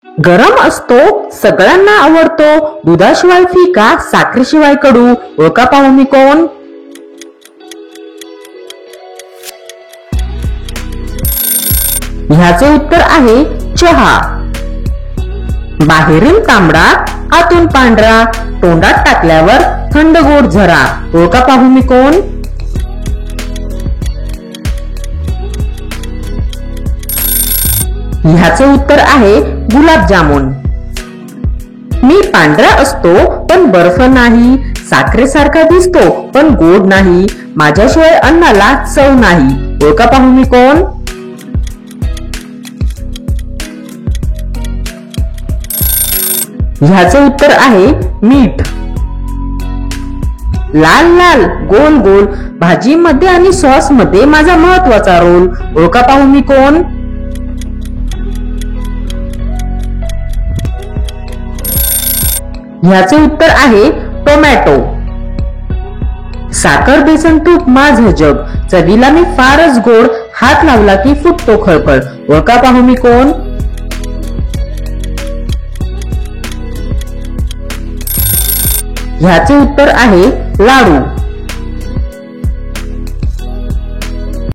गरम असतो, सगळ्यांना आवडतो, दुधाशिवाय फिका, साखरेशिवाय कडू. ओळखा पाहू मी कोण? ह्याचे उत्तर आहे चहा. बाहेरील तांबडा, आतून पांढरा, तोंडात टाकल्यावर थंड गोड झरा. ओळखा पाहू मी कोण? ह्याचे उत्तर आहे गुलाबजामुन. मी पांढरा असतो पण बर्फ नाही, साखरेसारखा दिसतो पण गोड नाही, माझ्याशिवाय अन्नाला चव नाही. ओळखा पाहू मी कोण? ह्याचे उत्तर आहे मीठ. लाल लाल गोल गोल भाजीमध्ये आणि सॉस मध्ये माझा महत्वाचा रोल. ओळखा पाहू मी कोण? ह्याचे उत्तर आहे टोमॅटो. साखर बेसन तूप माझं जग, चवीला मी फारच गोड, हात लावला की फुटतो खळखळ. ओळखा पाहू मी कोण? ह्याचे उत्तर आहे लाडू.